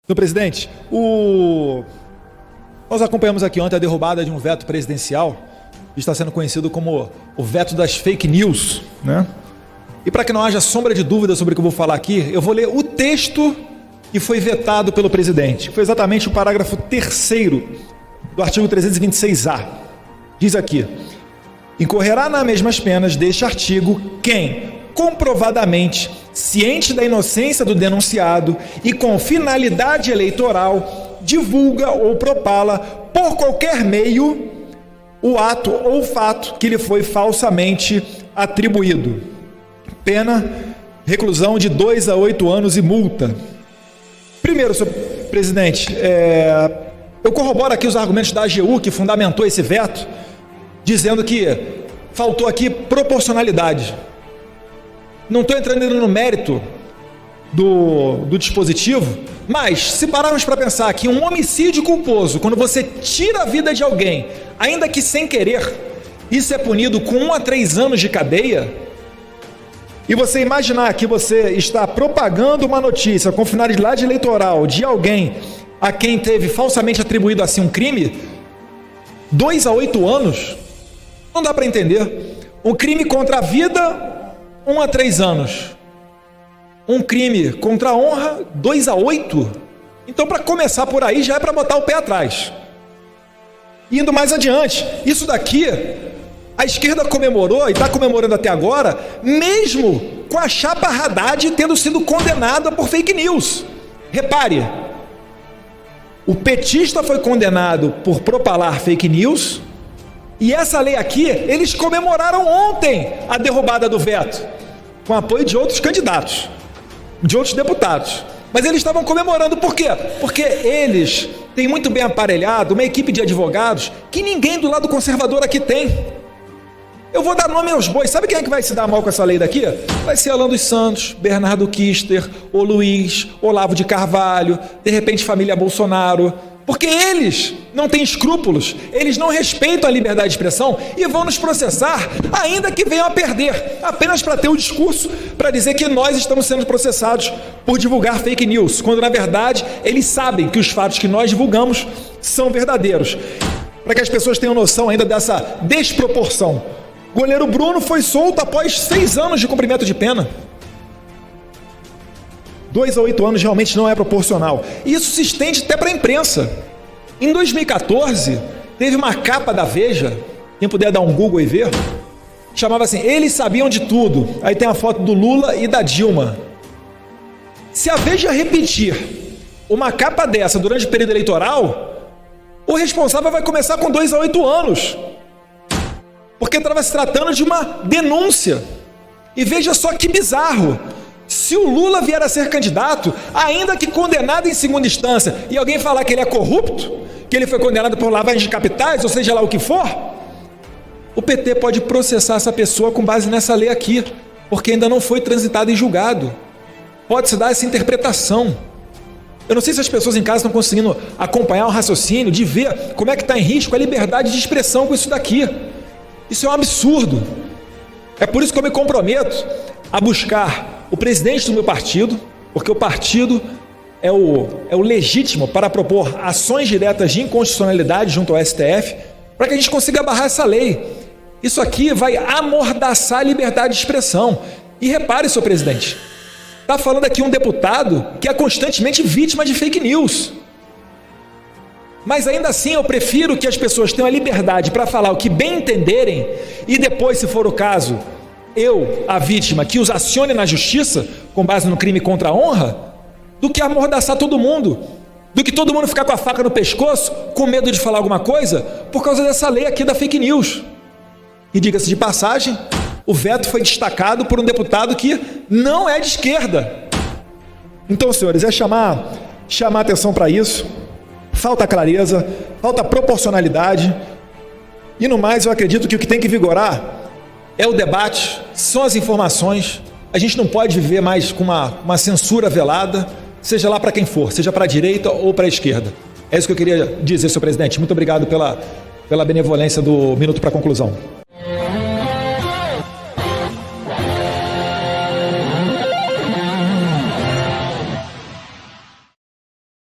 Senhor presidente, nós acompanhamos aqui ontem a derrubada de um veto presidencial, que está sendo conhecido como o veto das fake news, né? E para que não haja sombra de dúvida sobre o que eu vou falar aqui, eu vou ler o texto que foi vetado pelo presidente, que foi exatamente o parágrafo 3º do artigo 326A. Diz aqui: incorrerá nas mesmas penas deste artigo quem, comprovadamente ciente da inocência do denunciado e com finalidade eleitoral, divulga ou propala por qualquer meio o ato ou fato que lhe foi falsamente atribuído. Pena, reclusão de 2 a 8 anos e multa. Primeiro, senhor presidente, eu corroboro aqui os argumentos da AGU, que fundamentou esse veto, dizendo que faltou aqui proporcionalidade. Não estou entrando no mérito do dispositivo, mas se pararmos para pensar que um homicídio culposo, quando você tira a vida de alguém, ainda que sem querer, isso é punido com 1 a 3 anos de cadeia, e você imaginar que você está propagando uma notícia com finalidade eleitoral de alguém a quem teve falsamente atribuído assim um crime, 2 a 8 anos, não dá para entender. Um crime contra a vida, 1 a 3 anos. Um crime contra a honra, 2 a 8. Então, para começar por aí, já é para botar o pé atrás. Indo mais adiante, isso daqui, a esquerda comemorou e está comemorando até agora, mesmo com a chapa Haddad tendo sido condenada por fake news. Repare, o petista foi condenado por propalar fake news, e essa lei aqui, eles comemoraram ontem a derrubada do veto, com apoio de outros candidatos, de outros deputados. Mas eles estavam comemorando, por quê? Porque eles têm muito bem aparelhado uma equipe de advogados que ninguém do lado conservador aqui tem. Eu vou dar nome aos bois. Sabe quem é que vai se dar mal com essa lei daqui? Vai ser Alan dos Santos, Bernardo Kister, o Luiz, Olavo de Carvalho, de repente família Bolsonaro. Porque eles não têm escrúpulos, eles não respeitam a liberdade de expressão e vão nos processar, ainda que venham a perder, apenas para ter o discurso, para dizer que nós estamos sendo processados por divulgar fake news, quando na verdade eles sabem que os fatos que nós divulgamos são verdadeiros. Para que as pessoas tenham noção ainda dessa desproporção. Goleiro Bruno foi solto após 6 anos de cumprimento de pena. 2 a 8 anos realmente não é proporcional. E isso se estende até para a imprensa. Em 2014, teve uma capa da Veja, quem puder dar um Google e ver, chamava assim: eles sabiam de tudo. Aí tem a foto do Lula e da Dilma. Se a Veja repetir uma capa dessa durante o período eleitoral, o responsável vai começar com 2 a 8 anos. Porque estava se tratando de uma denúncia. E veja só que bizarro. Se o Lula vier a ser candidato, ainda que condenado em segunda instância, e alguém falar que ele é corrupto, que ele foi condenado por lavagem de capitais, ou seja lá o que for, o PT pode processar essa pessoa com base nessa lei aqui, porque ainda não foi transitado em julgado. Pode-se dar essa interpretação. Eu não sei se as pessoas em casa estão conseguindo acompanhar o raciocínio, de ver como é que está em risco a liberdade de expressão com isso daqui. Isso é um absurdo. É por isso que eu me comprometo a buscar o presidente do meu partido, porque o partido é o legítimo para propor ações diretas de inconstitucionalidade junto ao STF, para que a gente consiga barrar essa lei. Isso aqui vai amordaçar a liberdade de expressão. E repare, senhor presidente, está falando aqui um deputado que é constantemente vítima de fake news. Mas ainda assim eu prefiro que as pessoas tenham a liberdade para falar o que bem entenderem e depois, se for o caso, eu, a vítima, que os acione na justiça com base no crime contra a honra, do que amordaçar todo mundo, do que todo mundo ficar com a faca no pescoço, com medo de falar alguma coisa, por causa dessa lei aqui da fake news. E diga-se de passagem, o veto foi destacado por um deputado que não é de esquerda. Então, senhores, é chamar atenção para isso. Falta clareza, falta proporcionalidade. E no mais, eu acredito que o que tem que vigorar é o debate, são as informações. A gente não pode viver mais com uma censura velada, seja lá para quem for, seja para a direita ou para a esquerda. É isso que eu queria dizer, senhor presidente. Muito obrigado pela benevolência do minuto para a conclusão.